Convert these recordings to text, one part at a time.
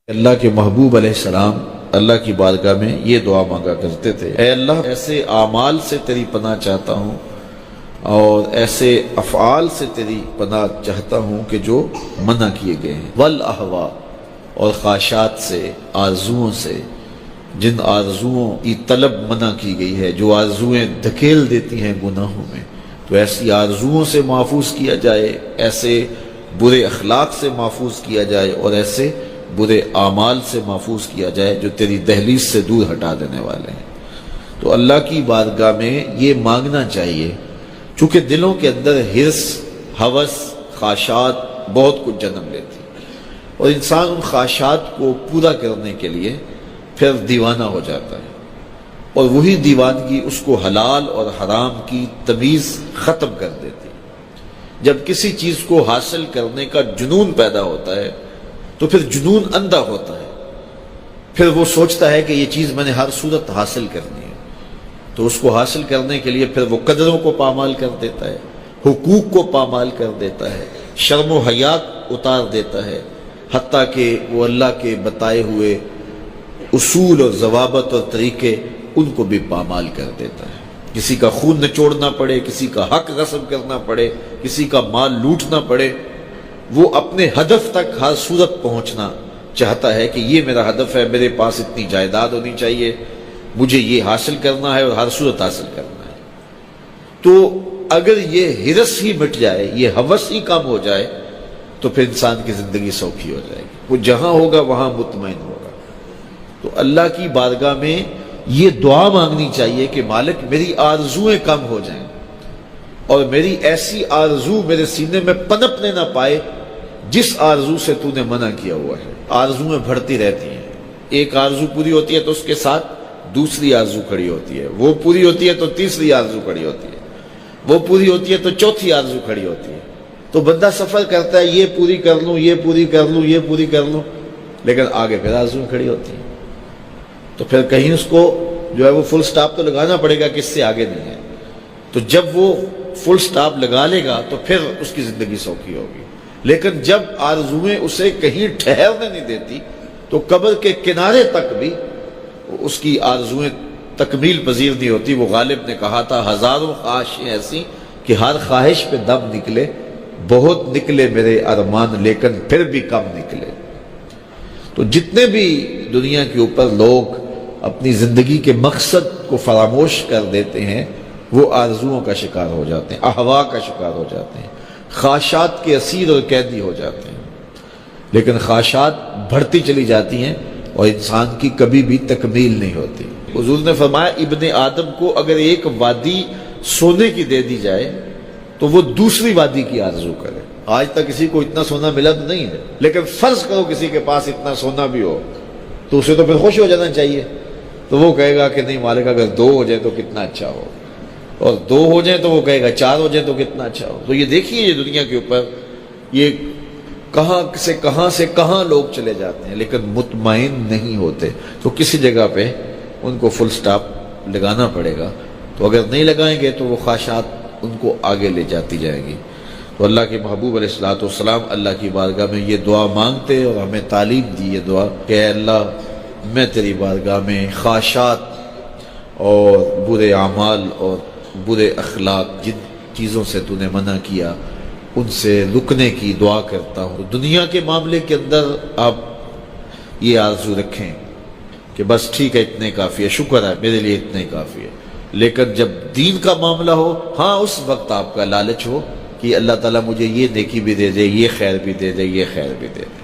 اللہ کے محبوب علیہ السلام اللہ کی بارگاہ میں یہ دعا مانگا کرتے تھے، اے اللہ ایسے اعمال سے تیری پناہ چاہتا ہوں اور ایسے افعال سے تیری پناہ چاہتا ہوں کہ جو منع کیے گئے ہیں، والاہوا اور خواہشات سے، آرزوؤں سے، جن آرزوؤں کی طلب منع کی گئی ہے، جو آرزوئیں دھکیل دیتی ہیں گناہوں میں، تو ایسی آرزوؤں سے محفوظ کیا جائے، ایسے برے اخلاق سے محفوظ کیا جائے اور ایسے برے اعمال سے محفوظ کیا جائے جو تیری دہلیز سے دور ہٹا دینے والے ہیں۔ تو اللہ کی بارگاہ میں یہ مانگنا چاہیے، چونکہ دلوں کے اندر حرص، ہوس، خواہشات بہت کچھ جنم لیتی اور انسان ان خواہشات کو پورا کرنے کے لیے پھر دیوانہ ہو جاتا ہے، اور وہی دیوانگی اس کو حلال اور حرام کی تمیز ختم کر دیتی۔ جب کسی چیز کو حاصل کرنے کا جنون پیدا ہوتا ہے تو پھر جنون اندھا ہوتا ہے، پھر وہ سوچتا ہے کہ یہ چیز میں نے ہر صورت حاصل کرنی ہے، تو اس کو حاصل کرنے کے لیے پھر وہ قدروں کو پامال کر دیتا ہے، حقوق کو پامال کر دیتا ہے، شرم و حیا اتار دیتا ہے، حتیٰ کہ وہ اللہ کے بتائے ہوئے اصول اور ضوابط اور طریقے ان کو بھی پامال کر دیتا ہے۔ کسی کا خون نچوڑنا پڑے، کسی کا حق غصب کرنا پڑے، کسی کا مال لوٹنا پڑے، وہ اپنے ہدف تک ہر صورت پہنچنا چاہتا ہے کہ یہ میرا ہدف ہے، میرے پاس اتنی جائیداد ہونی چاہیے، مجھے یہ حاصل کرنا ہے اور ہر صورت حاصل کرنا ہے۔ تو اگر یہ حرص ہی مٹ جائے، یہ ہوس ہی کم ہو جائے، تو پھر انسان کی زندگی سوکھی ہو جائے گی، وہ جہاں ہوگا وہاں مطمئن ہوگا۔ تو اللہ کی بارگاہ میں یہ دعا مانگنی چاہیے کہ مالک میری آرزوئیں کم ہو جائیں اور میری ایسی آرزو میرے سینے میں پنپنے نہ پائے جس آرزو سے تو نے منع کیا ہوا ہے۔ آرزویں بڑھتی رہتی ہیں، ایک آرزو پوری ہوتی ہے تو اس کے ساتھ دوسری آرزو کھڑی ہوتی ہے، وہ پوری ہوتی ہے تو تیسری آرزو کھڑی ہوتی ہے، وہ پوری ہوتی ہے تو چوتھی آرزو کھڑی ہوتی ہے۔ تو بندہ سفر کرتا ہے، یہ پوری کر لوں، یہ پوری کر لوں، یہ پوری کر لوں، لیکن آگے پھر آرزویں کھڑی ہوتی ہیں، تو پھر کہیں اس کو جو ہے وہ فل سٹاپ تو لگانا پڑے گا کہ اس سے آگے نہیں ہے۔ تو جب وہ فل سٹاپ لگا لے گا تو پھر اس کی زندگی سوکھی ہوگی، لیکن جب آرزویں اسے کہیں ٹھہرنے نہیں دیتی تو قبر کے کنارے تک بھی اس کی آرزویں تکمیل پذیر نہیں ہوتی۔ وہ غالب نے کہا تھا، ہزاروں خواہشیں ایسی کہ ہر خواہش پہ دم نکلے، بہت نکلے میرے ارمان لیکن پھر بھی کم نکلے۔ تو جتنے بھی دنیا کے اوپر لوگ اپنی زندگی کے مقصد کو فراموش کر دیتے ہیں، وہ آرزوؤں کا شکار ہو جاتے ہیں، احوا کا شکار ہو جاتے ہیں، خواہشات کے اسیر اور قیدی ہو جاتے ہیں۔ لیکن خواہشات بڑھتی چلی جاتی ہیں اور انسان کی کبھی بھی تکمیل نہیں ہوتی۔ حضور نے فرمایا، ابن آدم کو اگر ایک وادی سونے کی دے دی جائے تو وہ دوسری وادی کی آرزو کرے۔ آج تک کسی کو اتنا سونا ملا تو نہیں ہے، لیکن فرض کرو کسی کے پاس اتنا سونا بھی ہو تو اسے تو پھر خوش ہو جانا چاہیے، تو وہ کہے گا کہ نہیں مالک اگر 2 ہو جائے تو کتنا اچھا ہو، اور 2 ہو جائیں تو وہ کہے گا 4 ہو جائیں تو کتنا اچھا ہو۔ تو یہ دیکھیے یہ دنیا کے اوپر یہ کہاں سے کہاں لوگ چلے جاتے ہیں لیکن مطمئن نہیں ہوتے۔ تو کسی جگہ پہ ان کو فل سٹاپ لگانا پڑے گا، تو اگر نہیں لگائیں گے تو وہ خواہشات ان کو آگے لے جاتی جائیں گی۔ تو اللہ کے محبوب علیہ السلام اللہ کی بارگاہ میں یہ دعا مانگتے اور ہمیں تعلیم دی یہ دعا کہ اے اللہ میں تیری بارگاہ میں خواہشات اور برے اعمال اور برے اخلاق، جن چیزوں سے تو نے منع کیا، ان سے رکنے کی دعا کرتا ہوں۔ دنیا کے معاملے کے اندر آپ یہ آرزو رکھیں کہ بس ٹھیک ہے اتنے کافی ہے، شکر ہے میرے لیے اتنے کافی ہے، لیکن جب دین کا معاملہ ہو، ہاں اس وقت آپ کا لالچ ہو کہ اللہ تعالیٰ مجھے یہ نیکی بھی دے دے، یہ خیر بھی دے دے، یہ خیر بھی دے دے،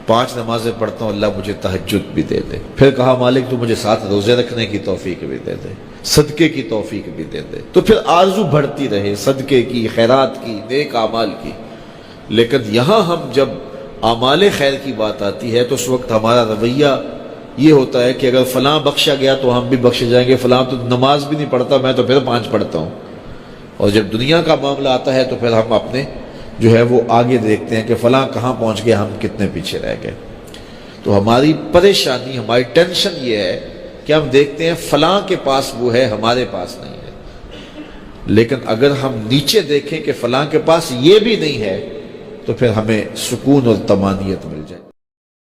5 نمازیں پڑھتا ہوں اللہ مجھے تہجد بھی دے دے، پھر کہا مالک تو مجھے 7 روزے رکھنے کی توفیق بھی دے دے، صدقے کی توفیق بھی دے دے، تو پھر آرزو بڑھتی رہے صدقے کی، خیرات کی، نیک اعمال کی۔ لیکن یہاں ہم جب اعمال خیر کی بات آتی ہے تو اس وقت ہمارا رویہ یہ ہوتا ہے کہ اگر فلاں بخشا گیا تو ہم بھی بخشے جائیں گے، فلاں تو نماز بھی نہیں پڑھتا، میں تو پھر 5 پڑھتا ہوں۔ اور جب دنیا کا معاملہ آتا ہے تو پھر ہم اپنے جو ہے وہ آگے دیکھتے ہیں کہ فلاں کہاں پہنچ گئے، ہم کتنے پیچھے رہ گئے۔ تو ہماری پریشانی، ہماری ٹینشن یہ ہے کہ ہم دیکھتے ہیں فلاں کے پاس وہ ہے، ہمارے پاس نہیں ہے۔ لیکن اگر ہم نیچے دیکھیں کہ فلاں کے پاس یہ بھی نہیں ہے تو پھر ہمیں سکون اور طمانینت مل جائے۔